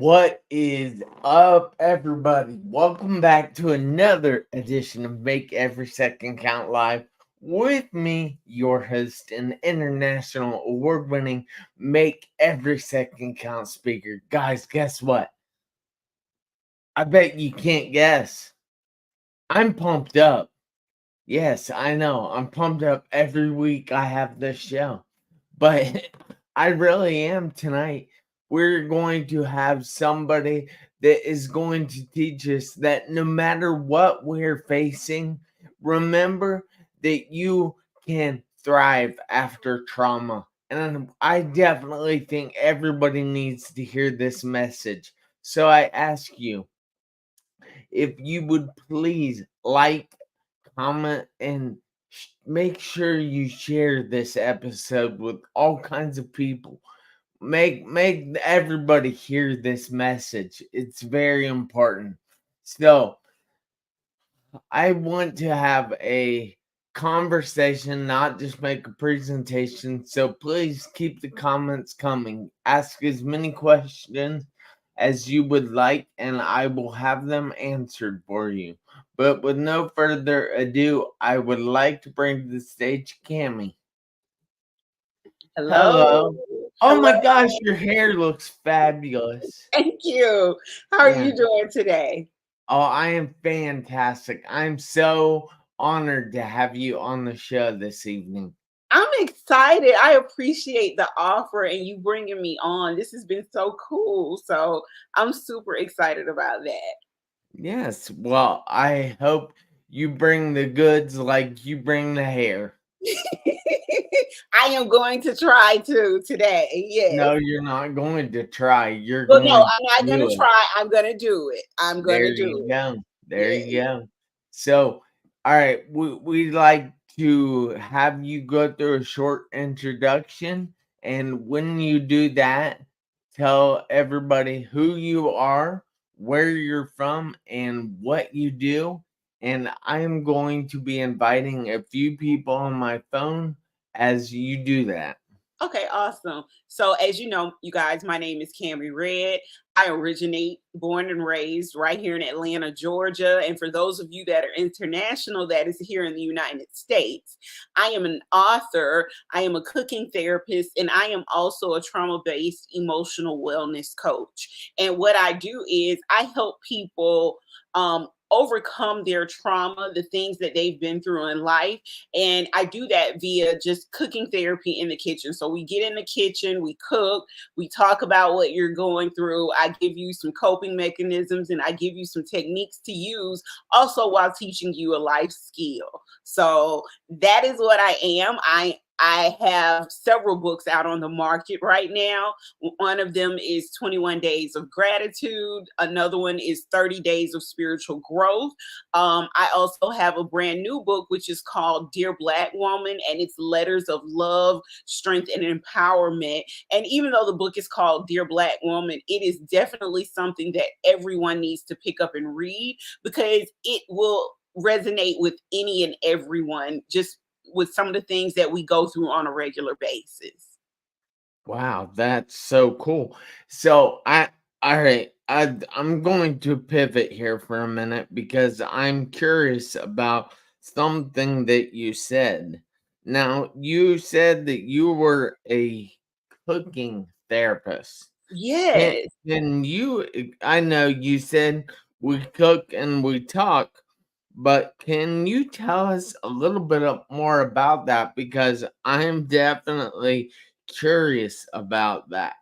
What is up, everybody? Welcome back to another edition of Make Every Second Count Live with me, your host and international award winning Make Every Second Count speaker. Guys, guess what? I bet you can't guess. I'm pumped up. Yes, I know. I'm pumped up every week I have this show. But I really am tonight. We're going to have somebody that is going to teach us that no matter what we're facing, remember that you can thrive after trauma. And I definitely think everybody needs to hear this message. So I ask you if you would please like, comment, and make sure you share this episode with all kinds of people. Make everybody hear this message. It's very important. So I want to have a conversation, not just make a presentation. So please keep the comments coming. Ask as many questions as you would like, and I will have them answered for you. But with no further ado, I would like to bring to the stage Cami. Hello. Hello. Oh Hello. my gosh, your hair looks fabulous. Thank you. How are Yeah. you doing today? Oh, I am fantastic. I'm so honored to have you on the show this evening. I'm excited. I appreciate the offer and you bringing me on. This has been so cool. So I'm super excited about that. Yes, well, I hope you bring the goods like you bring the hair. I am going to try to today. Yes. No, you're not going to try. You're Well, no, going to I'm not going do to it. try. I'm going to do it. I'm going There to you do it. go. There you Yes. go. So, all right, we like to have you go through a short introduction. And when you do that, tell everybody who you are, where you're from, and what you do. And I'm going to be inviting a few people on my phone as you do that. Okay, awesome. So, as you know, you guys, my name is Cami Red. I originate, born and raised right here in Atlanta, Georgia. And for those of you that are international, that is here in the United States, I am an author, I am a cooking therapist, and I am also a trauma based emotional wellness coach. And what I do is I help people. Overcome their trauma, the things that they've been through in life, and I do that via just cooking therapy in the kitchen. So we get in the kitchen, we cook, we talk about what you're going through. I give you some coping mechanisms and I give you some techniques to use also while teaching you a life skill. So that is what I am. I have several books out on the market right now. One of them is 21 Days of Gratitude. Another one is 30 Days of Spiritual Growth. I also have a brand new book, which is called Dear Black Woman, and it's letters of love, strength, and empowerment. And even though the book is called Dear Black Woman, it is definitely something that everyone needs to pick up and read because it will resonate with any and everyone, just with some of the things that we go through on a regular basis. Wow, that's so cool. So all right, I'm going to pivot here for a minute because I'm curious about something that you said. Now, you said that you were a cooking therapist. Can, Yes. can you, I know you said we cook and we talk, but can you tell us a little bit more about that? Because I'm definitely curious about that.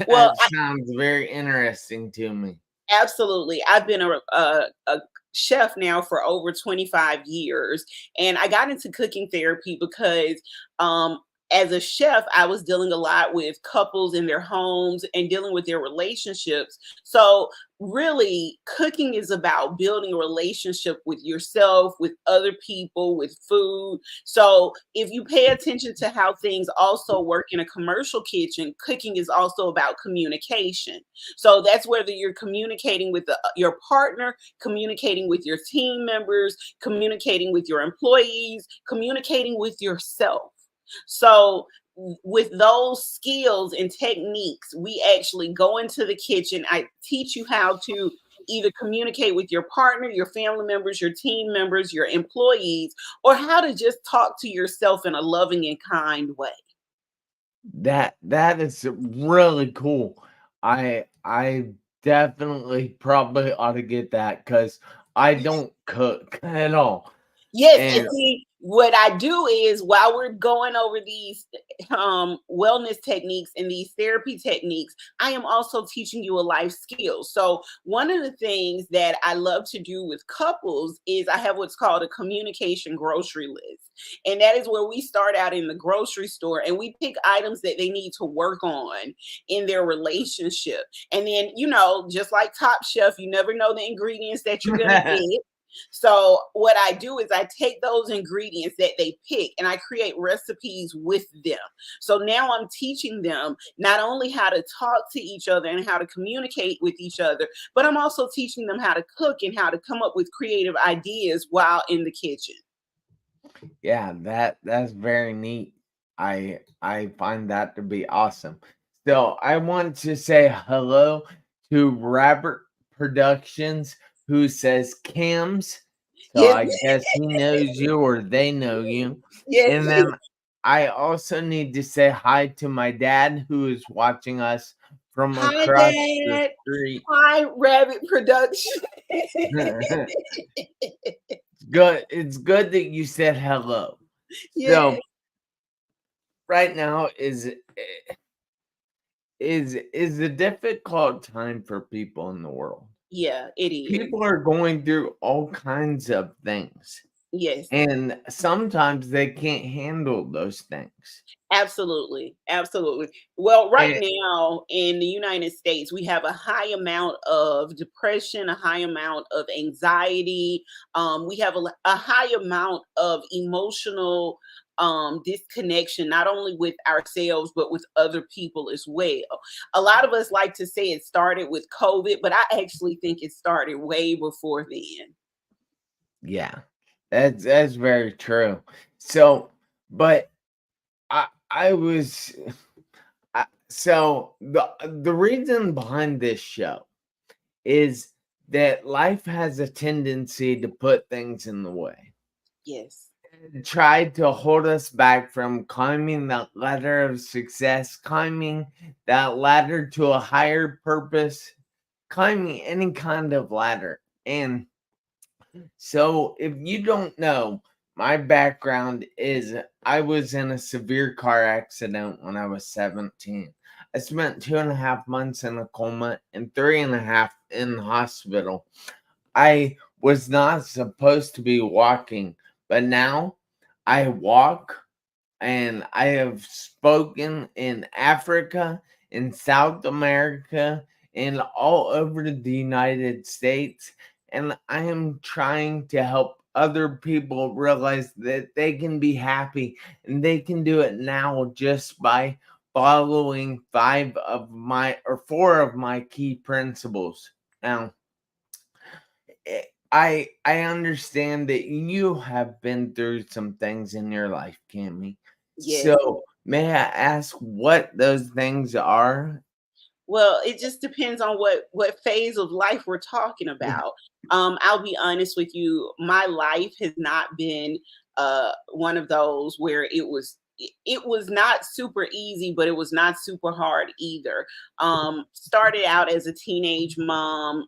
Well, That sounds very interesting to me. absolutely. I've been a chef now for over 25 years, and I got into cooking therapy because um, as a chef, I was dealing a lot with couples in their homes and dealing with their relationships. So, really, cooking is about building a relationship with yourself, with other people, with food. So, if you pay attention to how things also work in a commercial kitchen, cooking is also about communication. So that's whether you're communicating with your partner, communicating with your team members, communicating with your employees, communicating with yourself. So with those skills and techniques, we actually go into the kitchen. I teach you how to either communicate with your partner, your family members, your team members, your employees, or how to just talk to yourself in a loving and kind way. That is really cool. I definitely probably ought to get that because I don't cook at all. Yes, and And see, what I do is while we're going over these wellness techniques and these therapy techniques, I am also teaching you a life skill. So one of the things that I love to do with couples is I have what's called a communication grocery list. And that is where we start out in the grocery store and we pick items that they need to work on in their relationship. And then, just like Top Chef, you never know the ingredients that you're going to get. So what I do is I take those ingredients that they pick and I create recipes with them. So now I'm teaching them not only how to talk to each other and how to communicate with each other, but I'm also teaching them how to cook and how to come up with creative ideas while in the kitchen. yeah, that's very neat. I find that to be awesome. So I want to say hello to Robert Productions who says Cams. So Yes, I guess he knows you or they know you. yes. And then I also need to say hi to my dad who is watching us from Hi, across the Dad. street. Hi, Rabbit Production. Good. It's good that you said hello. Yes, So right now is a difficult time for people in the world. yeah, it is. People are going through all kinds of things, Yes. and sometimes they can't handle those things. Absolutely, absolutely. Well, right And now in the United States, we have a high amount of depression, a high amount of anxiety. We have a high amount of emotional disconnection, not only with ourselves, but with other people as well. A lot of us like to say it started with COVID, but I actually think it started way before then. yeah, that's very true. So, but I was so the reason behind this show is that life has a tendency to put things in the way. Yes, Tried to hold us back from climbing that ladder of success, climbing that ladder to a higher purpose, climbing any kind of ladder. And so, if you don't know, my background is I was in a severe car accident when I was 17. I spent 2.5 months in a coma and 3.5 in the hospital. I was not supposed to be walking, but now I walk and I have spoken in Africa, in South America, and all over the United States. And I am trying to help other people realize that they can be happy and they can do it now just by following four of my key principles. Now, I understand that you have been through some things in your life, Cammy. yes. So may I ask what those things are? Well, it just depends on what phase of life we're talking about. I'll be honest with you, my life has not been one of those where it was not super easy, but it was not super hard either. Started out as a teenage mom,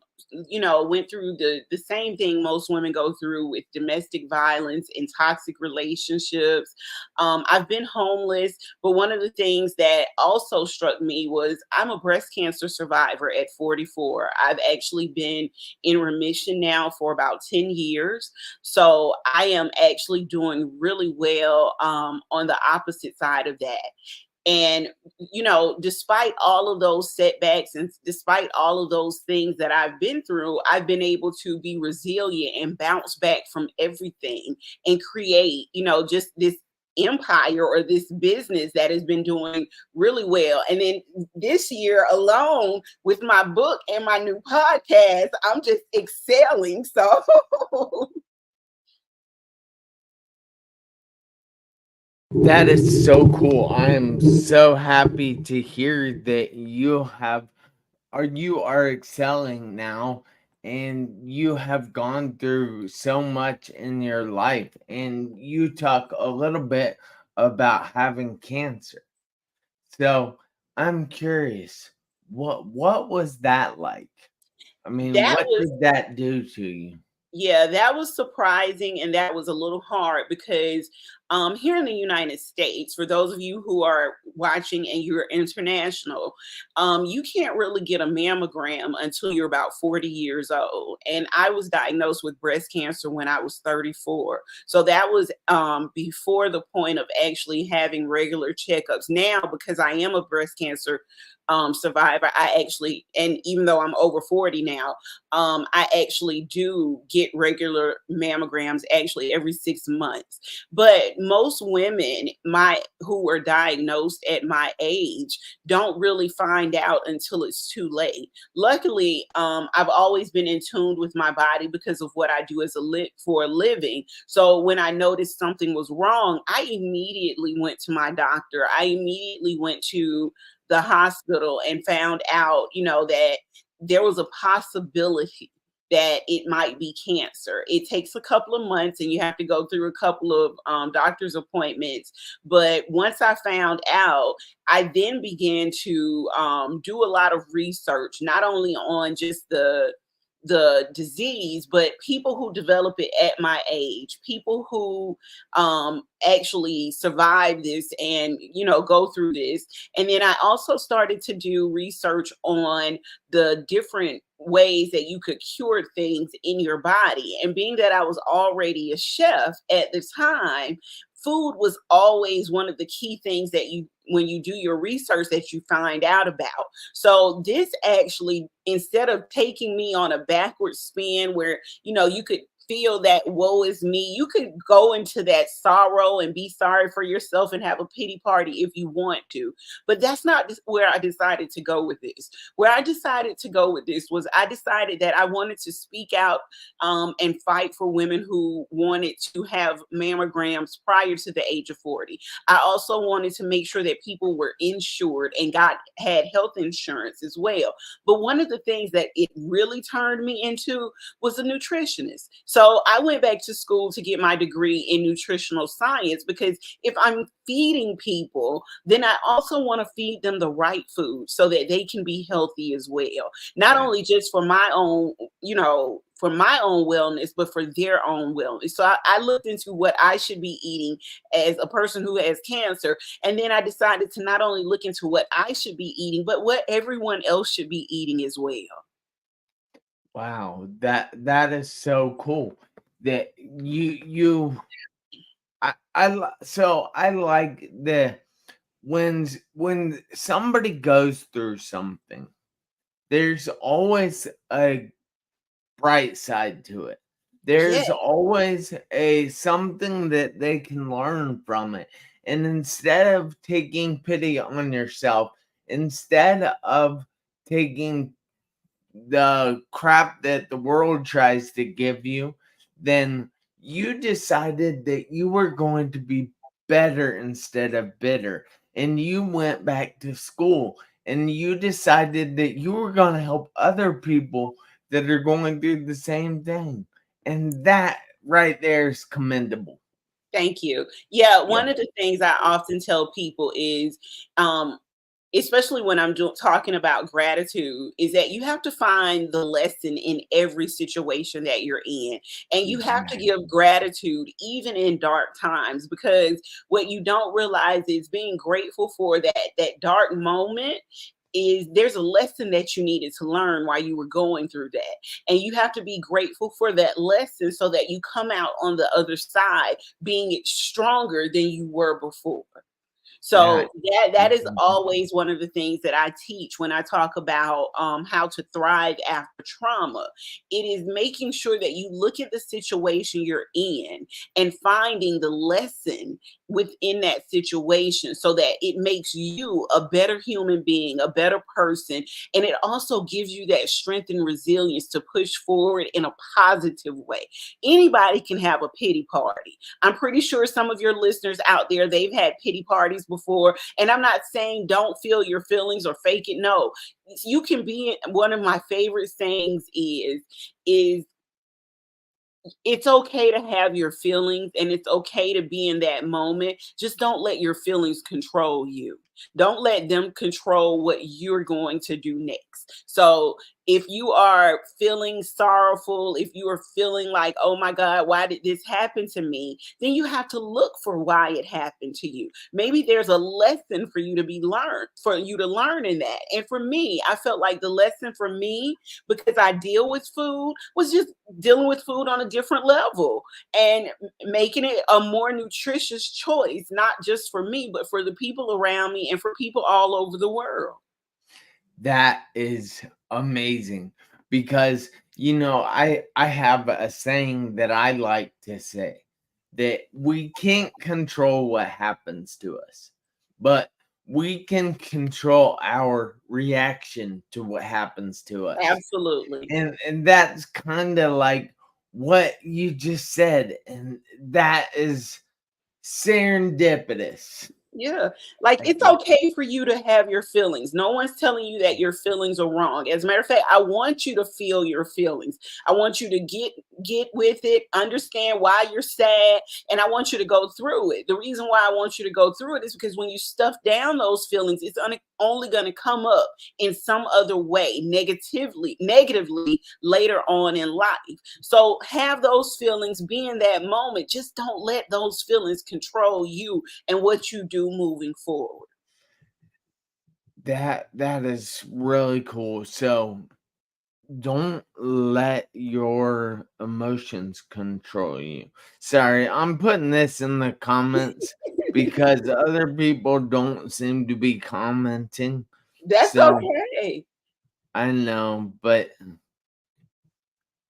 went through the same thing most women go through with domestic violence and toxic relationships. I've been homeless, but one of the things that also struck me was I'm a breast cancer survivor at 44. I've actually been in remission now for about 10 years. So I am actually doing really well on the opposite side of that. And, despite all of those setbacks and despite all of those things that I've been through, I've been able to be resilient and bounce back from everything and create, just this empire or this business that has been doing really well. And then this year alone with my book and my new podcast, I'm just excelling. So That is so cool. I am so happy to hear that you are excelling now, and you have gone through so much in your life, and you talk a little bit about having cancer. So I'm curious, what was that like? I mean, That what was did that do to you? Yeah, that was surprising and that was a little hard because here in the United States, for those of you who are watching and you're international, you can't really get a mammogram until you're about 40 years old. And I was diagnosed with breast cancer when I was 34. So that was before the point of actually having regular checkups. Now, because I am a breast cancer survivor, I actually, and even though I'm over 40 now, I actually do get regular mammograms actually every 6 months. But most women who were diagnosed at my age don't really find out until it's too late. Luckily, I've always been in tune with my body because of what I do as for a living. So when I noticed something was wrong, I immediately went to my doctor. I immediately went to the hospital and found out, that there was a possibility that it might be cancer. It takes a couple of months and you have to go through a couple of doctor's appointments. But once I found out, I then began to do a lot of research, not only on just the disease, but people who develop it at my age, people who actually survive this and go through this. And then I also started to do research on the different ways that you could cure things in your body. And being that I was already a chef at the time, food was always one of the key things that when you do your research, that you find out about. So this actually, instead of taking me on a backward spin where, you could feel that woe is me, you could go into that sorrow and be sorry for yourself and have a pity party if you want to. But that's not where I decided to go with this. Where I decided to go with this was I decided that I wanted to speak out and fight for women who wanted to have mammograms prior to the age of 40. I also wanted to make sure that people were insured and had health insurance as well. But one of the things that it really turned me into was a nutritionist. So I went back to school to get my degree in nutritional science because if I'm feeding people, then I also want to feed them the right food so that they can be healthy as well. Not Yeah. only just for my own, for my own wellness, but for their own wellness. So I looked into what I should be eating as a person who has cancer. And then I decided to not only look into what I should be eating, but what everyone else should be eating as well. Wow, that is so cool that so I like the when somebody goes through something, there's always a bright side to it. Yeah, There's always a something that they can learn from it. And instead of taking pity on yourself, instead of taking the crap that the world tries to give you, then you decided that you were going to be better instead of bitter. And you went back to school and you decided that you were going to help other people that are going through the same thing. And that right there is commendable. thank you. Yeah, Yeah. one of the things I often tell people is, um, especially when I'm talking about gratitude, is that you have to find the lesson in every situation that you're in. And you have to Exactly. give gratitude even in dark times, because what you don't realize is being grateful for that dark moment is there's a lesson that you needed to learn while you were going through that. And you have to be grateful for that lesson so that you come out on the other side being stronger than you were before. Yeah. So that is always one of the things that I teach when I talk about how to thrive after trauma. It is making sure that you look at the situation you're in and finding the lesson within that situation so that it makes you a better human being, a better person, and it also gives you that strength and resilience to push forward in a positive way. Anybody can have a pity party. I'm pretty sure some of your listeners out there, they've had pity parties before, and I'm not saying don't feel your feelings or fake it. No, you can be. One of my favorite sayings is it's okay to have your feelings and it's okay to be in that moment. Just don't let your feelings control you. Don't let them control what you're going to do next. So, if you are feeling sorrowful, if you are feeling like, oh my God, why did this happen to me? Then you have to look for why it happened to you. Maybe there's a lesson for you to be learned, for you to learn in that. And for me, I felt like the lesson for me, because I deal with food, was just dealing with food on a different level and making it a more nutritious choice, not just for me, but for the people around me and for people all over the world. That is amazing because I have a saying that I like to say that we can't control what happens to us, but we can control our reaction to what happens to us. Absolutely. And that's kind of like what you just said, and that is serendipitous. Yeah. Like Like, it's okay for you to have your feelings. No one's telling you that your feelings are wrong. As a matter of fact, I want you to feel your feelings. I want you to get with it, understand why you're sad, and I want you to go through it. The reason why I want you to go through it is because when you stuff down those feelings, it's only going to come up in some other way, negatively later on in life. So have those feelings, be in that moment. Just don't let those feelings control you and what you do moving forward. that is really cool. So don't let your emotions control you. Sorry, I'm putting this in the comments because other people don't seem to be commenting. That's So okay. I know, but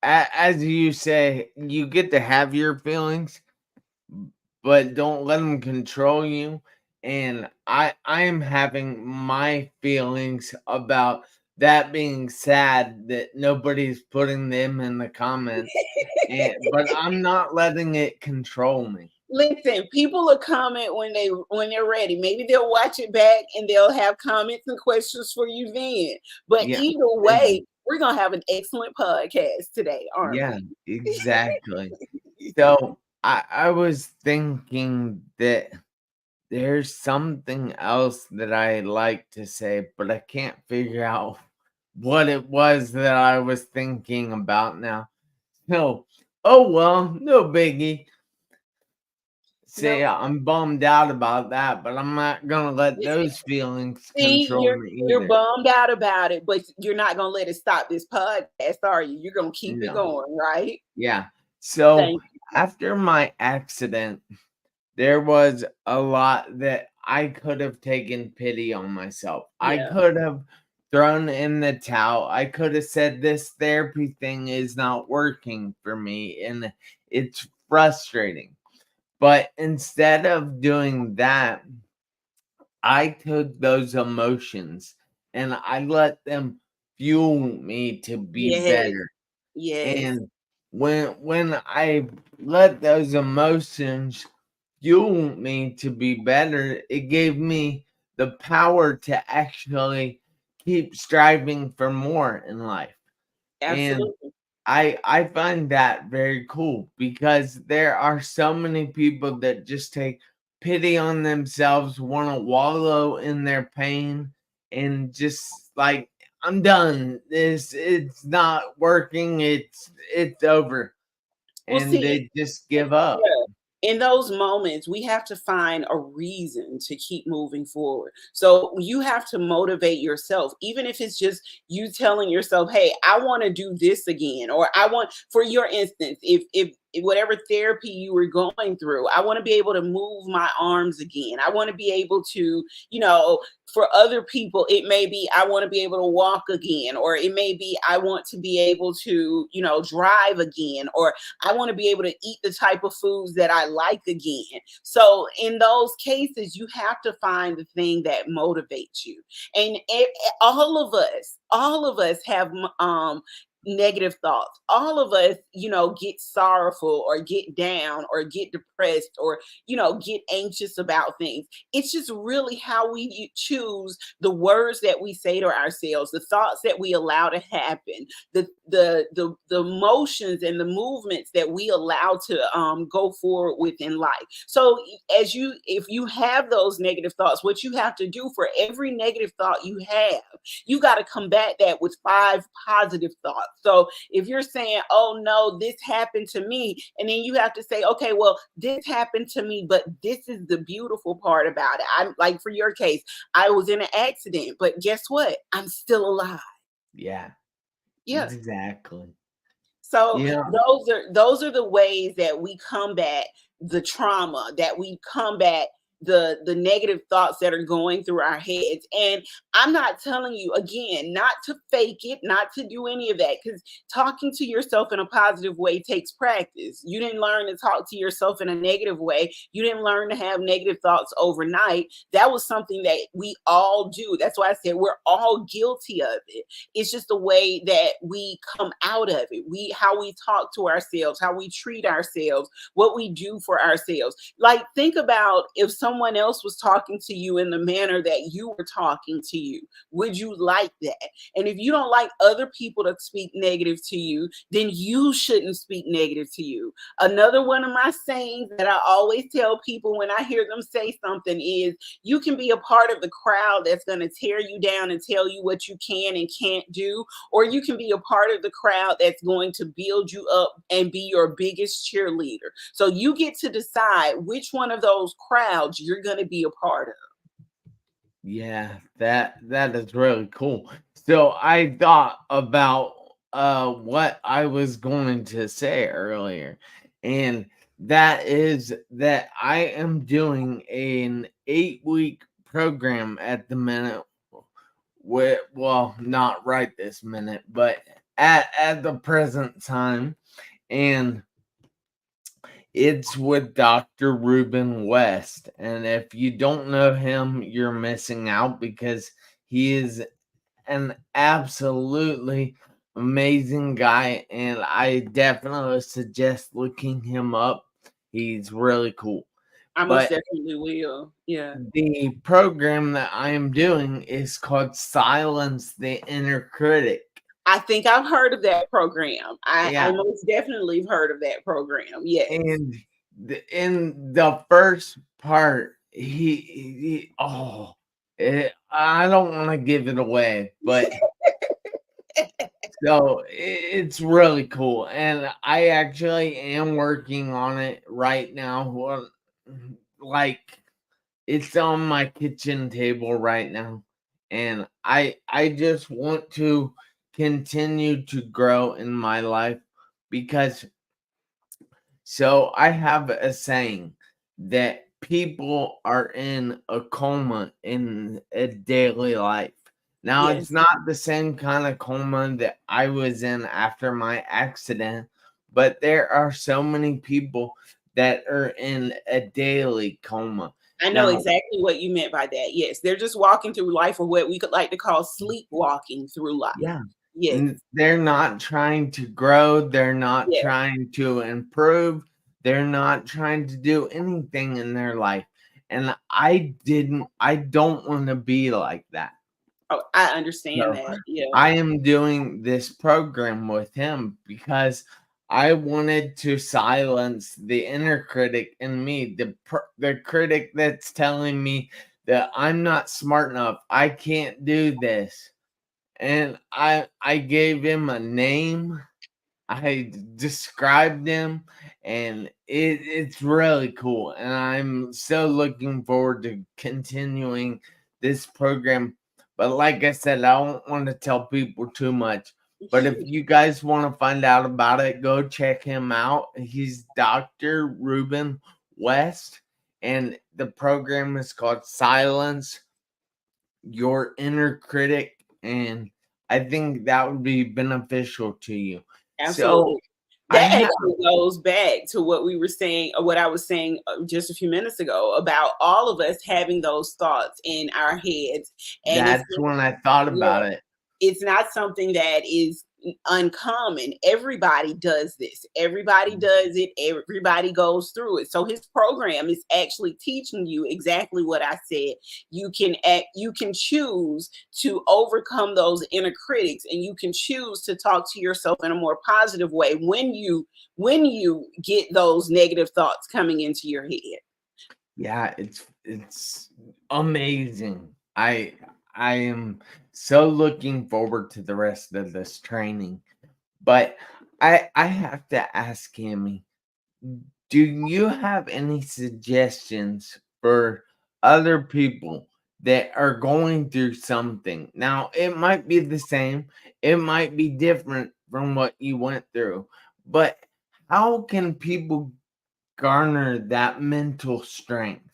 as you say, you get to have your feelings, but don't let them control you. And I am having my feelings about that being sad that nobody's putting them in the comments, and but I'm not letting it control me. Listen, people will comment when they're ready. Maybe they'll watch it back and they'll have comments and questions for you then. But Yeah, either way, we're gonna have an excellent podcast today, aren't yeah, we? exactly. So I was thinking that there's something else that I like to say, but I can't figure out what it was that I was thinking about now. No. Oh well, no biggie. No, See, I'm bummed out about that, but I'm not gonna let those feelings see, control me you're either. bummed out about it, but you're not gonna let it stop this podcast, are you? You're gonna keep it No. going, right? Yeah. So Thank you. after my accident, there was a lot that I could have taken pity on myself. I Yeah, could have thrown in the towel. I could have said this therapy thing is not working for me and it's frustrating. But instead of doing that, I took those emotions and I let them fuel me to be yes, better. yes, And when I let those emotions fuel me to be better, it gave me the power to actually keep striving for more in life. And absolutely. I find that very cool because there are so many people that just take pity on themselves, want to wallow in their pain, and just like I'm done. This it's not working. It's over, Well, and see, they just give up. yeah, in those moments, we have to find a reason to keep moving forward. So you have to motivate yourself, even if it's just you telling yourself, "Hey, I want to do this again," or "I want." For your instance, if whatever therapy you were going through. I want to be able to move my arms again. I want to be able to, for other people, it may be I want to be able to walk again, or it may be I want to be able to, drive again, or I want to be able to eat the type of foods that I like again. So in those cases, you have to find the thing that motivates you. And all of us have negative thoughts. All of us, get sorrowful or get down or get depressed or, get anxious about things. It's just really how we choose the words that we say to ourselves, the thoughts that we allow to happen, the emotions and the movements that we allow to go forward with in life. So if you have those negative thoughts, what you have to do for every negative thought you have, you got to combat that with 5 positive thoughts. So if you're saying, oh no, this happened to me, and then you have to say, okay, well, this happened to me, but this is the beautiful part about it. I'm like, for your case, I was in an accident, but guess what? I'm still alive. Yeah, Yeah. exactly. So Yeah. those are the ways that we combat the trauma, that we combat the negative thoughts that are going through our heads. And I'm not telling you, again, not to fake it, not to do any of that, because talking to yourself in a positive way takes practice. You didn't learn to talk to yourself in a negative way. You didn't learn to have negative thoughts overnight. That was something that we all do. That's why I said we're all guilty of it. It's just the way that we come out of it. How we talk to ourselves, how we treat ourselves, what we do for ourselves. Like, think about if someone else was talking to you in the manner that you were talking to you. Would you like that? And if you don't like other people to speak negative to you, then you shouldn't speak negative to you. Another one of my sayings that I always tell people when I hear them say something is, you can be a part of the crowd that's going to tear you down and tell you what you can and can't do, or you can be a part of the crowd that's going to build you up and be your biggest cheerleader. So you get to decide which one of those crowds you're going to be a part of. Yeah, that is really cool. So I thought about what I was going to say earlier, and that is that I am doing an 8-week program at the minute. Well, not right this minute, but at the present time, and it's with Dr. Ruben West. And if you don't know him, you're missing out because he is an absolutely amazing guy. And I definitely suggest looking him up. He's really cool. I most But definitely will. Yeah. the program that I am doing is called Silence the Inner Critic. I think I've heard of that program. I Yeah. most definitely have heard of that program. Yes. And in the first part, I don't want to give it away, but so it's really cool, and I actually am working on it right now. Well, like it's on my kitchen table right now, and I just want to continue to grow in my life because so I have a saying that people are in a coma in a daily life. Now, it's Yes. not the same kind of coma that I was in after my accident, but there are so many people that are in a daily coma. I know Now, exactly what you meant by that. Yes. They're just walking through life, or what we could like to call sleepwalking through life. yeah, Yes. they're not trying to grow, they're not Yes. trying to improve, they're not trying to do anything in their life. And I don't want to be like that. Oh, I understand So that. Yeah. I am doing this program with him because I wanted to silence the inner critic in me, the critic that's telling me that I'm not smart enough, I can't do this. And I gave him a name. I described him, and it's really cool. And I'm so looking forward to continuing this program. But like I said, I don't want to tell people too much. But if you guys want to find out about it, go check him out. He's Dr. Ruben West, and the program is called Silence Your Inner Critic. And I think that would be beneficial to you. So Absolutely. I That have actually goes back to what we were saying, or what I was saying just a few minutes ago about all of us having those thoughts in our heads. And it's that's when I thought yeah, about it. it's not something that is uncommon. Everybody does this. Everybody does it. Everybody goes through it. So his program is actually teaching you exactly what I said. You can choose to overcome those inner critics, and you can choose to talk to yourself in a more positive way when you get those negative thoughts coming into your head. Yeah, it's amazing. I am so looking forward to the rest of this training. But I have to ask Cammy, do you have any suggestions for other people that are going through something? Now, it might be the same, it might be different from what you went through, but how can people garner that mental strength?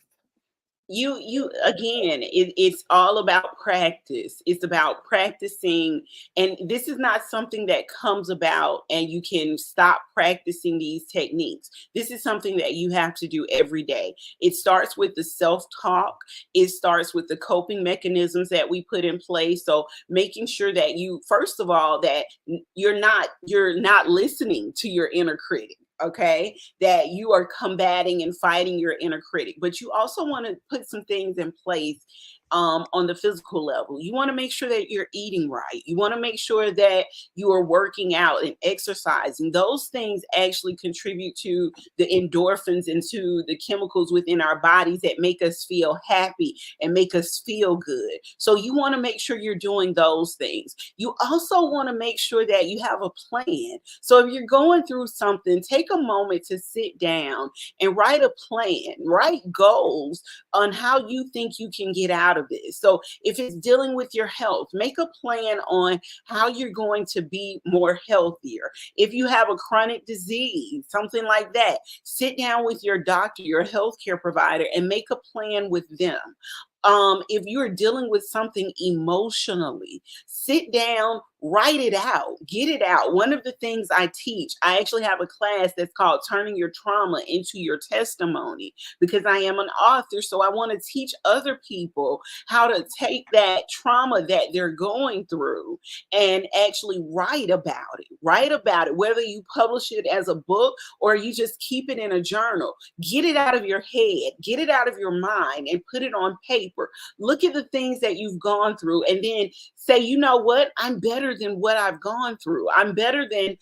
You again, it's all about practice. It's about practicing, and this is not something that comes about and you can stop practicing these techniques. This is something that you have to do every day. It starts with the self-talk. It starts with the coping mechanisms that we put in place. So making sure that you, first of all, that you're not listening to your inner critic. Okay, that you are combating and fighting your inner critic. But you also want to put some things in place on the physical level. You want to make sure that you're eating right. You want to make sure that you are working out and exercising. Those things actually contribute to the endorphins and to the chemicals within our bodies that make us feel happy and make us feel good. So you want to make sure you're doing those things. You also want to make sure that you have a plan. So if you're going through something, take a moment to sit down and write a plan, write goals on how you think you can get out of this. So if it's dealing with your health, make a plan on how you're going to be more healthier. If you have a chronic disease, something like that, sit down with your doctor, your healthcare provider, and make a plan with them. If you're dealing with something emotionally, sit down, write it out, get it out. One of the things I teach, I actually have a class that's called Turning Your Trauma into Your Testimony, because I am an author. So I want to teach other people how to take that trauma that they're going through and actually write about it. Write about it, whether you publish it as a book or you just keep it in a journal. Get it out of your head, get it out of your mind, and put it on paper. Look at the things that you've gone through, and then say, you know what? I'm better than what I've gone through. I'm better than,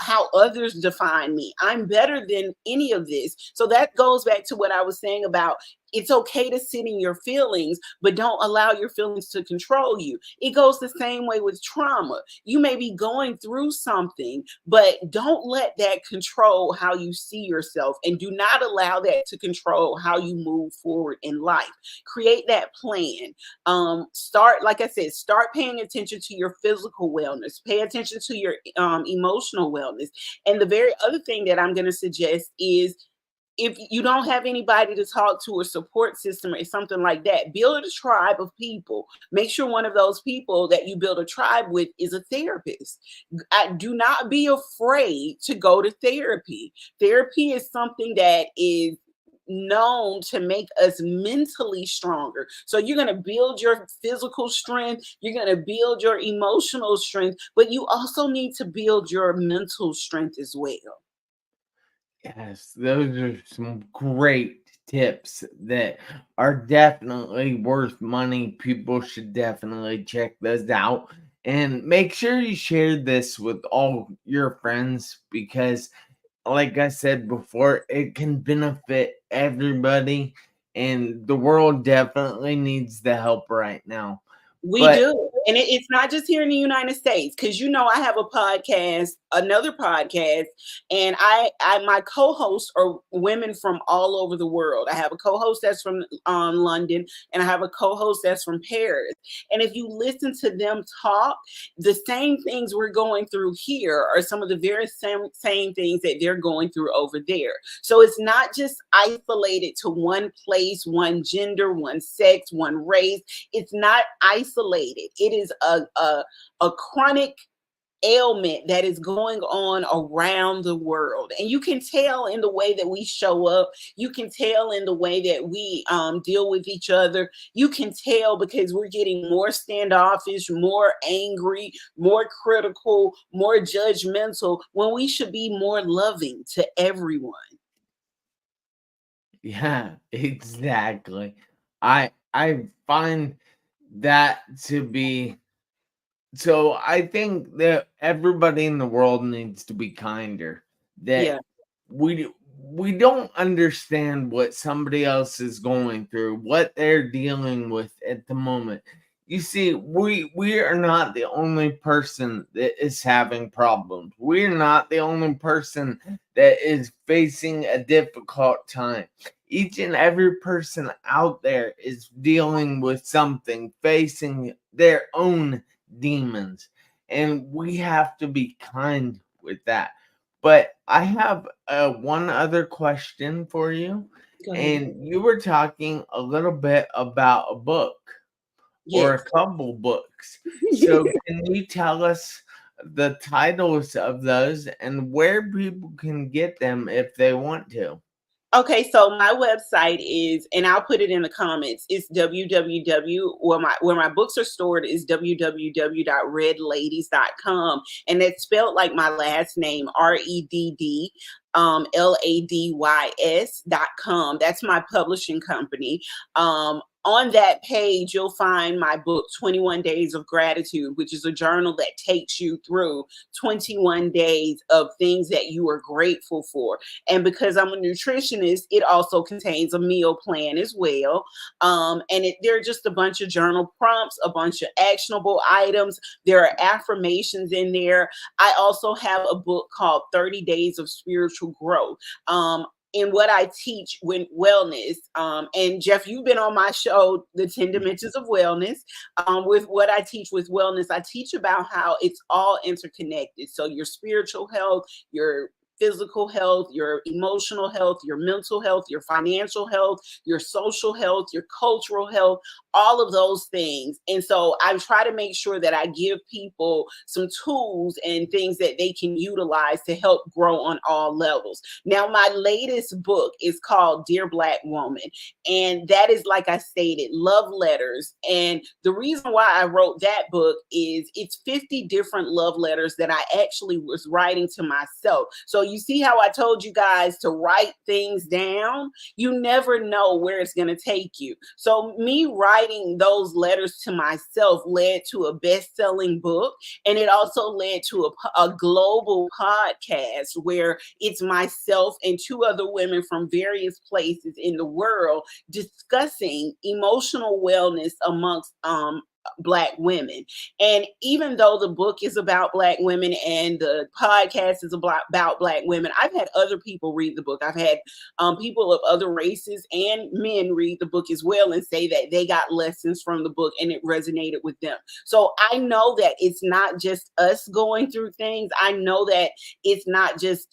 how others define me. I'm better than any of this. So that goes back to what I was saying about it's okay to sit in your feelings, but don't allow your feelings to control you. It goes the same way with trauma. You may be going through something, but don't let that control how you see yourself, and do not allow that to control how you move forward in life. Create that plan. Start, like I said, start paying attention to your physical wellness, pay attention to your emotional wellness. And the very other thing that I'm going to suggest is, if you don't have anybody to talk to, or support system or something like that, build a tribe of people. Make sure one of those people that you build a tribe with is a therapist. Do not be afraid to go to therapy. Therapy is something that is known to make us mentally stronger. So you're going to build your physical strength, you're going to build your emotional strength, but you also need to build your mental strength as well. Yes, those are some great tips that are definitely worth money. People should definitely check those out. And make sure you share this with all your friends because, like I said before, it can benefit everybody. And the world definitely needs the help right now. We But do. And it's not just here in the United States, because I have a podcast another podcast, and I my co-hosts are women from all over the world. I have a co-host that's from London, and I have a co-host that's from Paris. And if you listen to them talk, the same things we're going through here are some of the very same things that they're going through over there. So it's not just isolated to one place, one gender, one sex, one race. It's not isolated. It is a chronic ailment that is going on around the world, and you can tell in the way that we show up. You can tell in the way that we deal with each other. You can tell because we're getting more standoffish, more angry, more critical, more judgmental, when we should be more loving to everyone. Yeah, exactly. I find that to be so. I think that everybody in the world needs to be kinder. That Yeah. we don't understand what somebody else is going through, what they're dealing with at the moment. You see, we are not the only person that is having problems. We're not the only person that is facing a difficult time. Each and every person out there is dealing with something, facing their own demons, and we have to be kind with that. But I have one other question for you. Go ahead. And you were talking a little bit about a book or a Yes. couple books. So, can you tell us the titles of those and where people can get them if they want to? Okay, so my website is, and I'll put it in the comments. It's www. Where my books are stored is www.reddladies.com, and it's spelled like my last name, REDD. LADYS.com. That's my publishing company. On that page, you'll find my book, 21 Days of Gratitude, which is a journal that takes you through 21 days of things that you are grateful for. And because I'm a nutritionist, it also contains a meal plan as well. There are just a bunch of journal prompts, a bunch of actionable items. There are affirmations in there. I also have a book called 30 Days of Spiritual Growth. In what I teach with wellness. And Jeff, you've been on my show, The 10 Dimensions of Wellness. With what I teach with wellness, I teach about how it's all interconnected. So your spiritual health, your physical health, your emotional health, your mental health, your financial health, your social health, your cultural health, all of those things. And so I try to make sure that I give people some tools and things that they can utilize to help grow on all levels. Now, my latest book is called Dear Black Woman. And that is, like I stated, love letters. And the reason why I wrote that book is it's 50 different love letters that I actually was writing to myself. So you see how I told you guys to write things down? You never know where it's going to take you. So me writing those letters to myself led to a best-selling book, and it also led to a global podcast where it's myself and two other women from various places in the world discussing emotional wellness amongst Black women. And even though the book is about Black women and the podcast is about Black women, I've had other people read the book. I've had people of other races and men read the book as well and say that they got lessons from the book and it resonated with them. So I know that it's not just us going through things. I know that it's not just,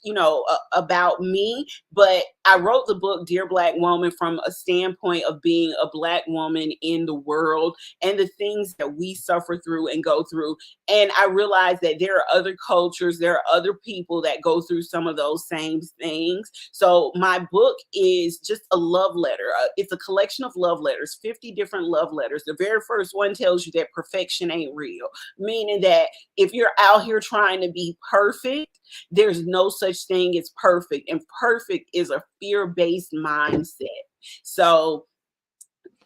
about me, but I wrote the book, Dear Black Woman, from a standpoint of being a Black woman in the world and the things that we suffer through and go through. And I realized that there are other cultures, there are other people that go through some of those same things. So my book is just a love letter. It's a collection of love letters, 50 different love letters. The very first one tells you that perfection ain't real, meaning that if you're out here trying to be perfect, there's no such thing as perfect. And perfect is a fear-based mindset. So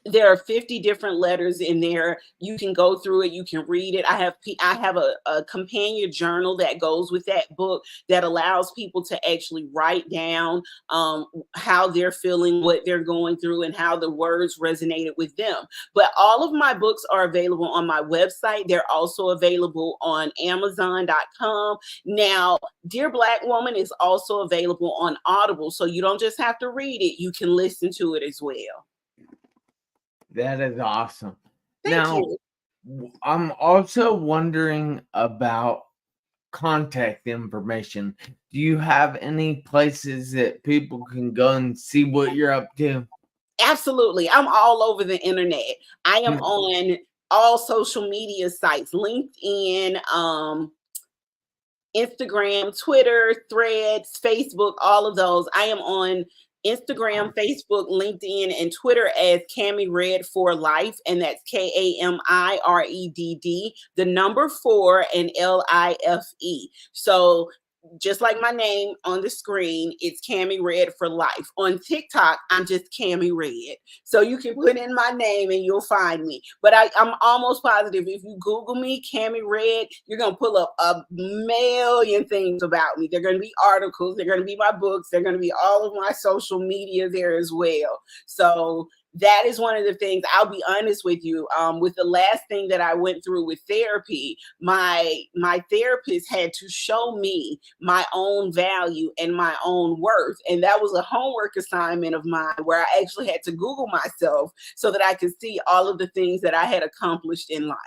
There are 50 different letters in there. You can go through it, you can read it. I have a companion journal that goes with that book that allows people to actually write down how they're feeling, what they're going through, and how the words resonated with them. But all of my books are available on my website. They're also available on Amazon.com. Now, Dear Black Woman is also available on Audible, so you don't just have to read it, you can listen to it as well. That is awesome. Thank Now, you. I'm also wondering about contact information. Do you have any places that people can go and see what you're up to? Absolutely. I'm all over the internet. I am Hmm. on all social media sites, LinkedIn, Instagram, Twitter, Threads, Facebook, all of those. I am on Instagram, Facebook, LinkedIn, and Twitter as Cami Red for Life, and that's KAMIREDD, the number 4 and LIFE. So just like my name on the screen, it's Cami Red for Life. On TikTok, I'm just Cami Red. So you can put in my name and you'll find me. But I'm almost positive if you Google me, Cami Red, you're going to pull up a million things about me. They're going to be articles, they're going to be my books, they're going to be all of my social media there as well. So that is one of the things. I'll be honest with you. With the last thing that I went through with therapy, my therapist had to show me my own value and my own worth, and that was a homework assignment of mine where I actually had to Google myself so that I could see all of the things that I had accomplished in life.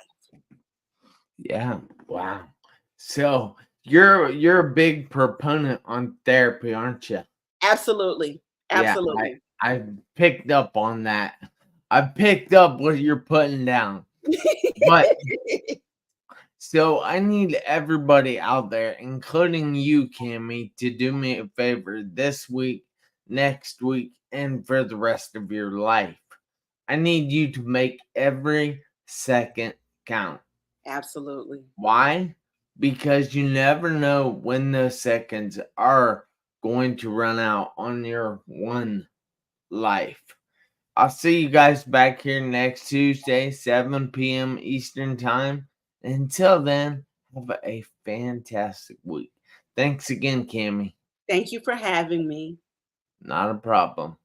Yeah. Wow. So you're a big proponent on therapy, aren't you? Absolutely, Yeah, absolutely. I picked up on that. I picked up what you're putting down. But so I need everybody out there, including you, Cammy, to do me a favor this week, next week, and for the rest of your life. I need you to make every second count. Absolutely. Why? Because you never know when those seconds are going to run out on your one life. I'll see you guys back here next Tuesday, 7 p.m. Eastern Time. Until then, have a fantastic week. Thanks again, Cammy. Thank you for having me. Not a problem.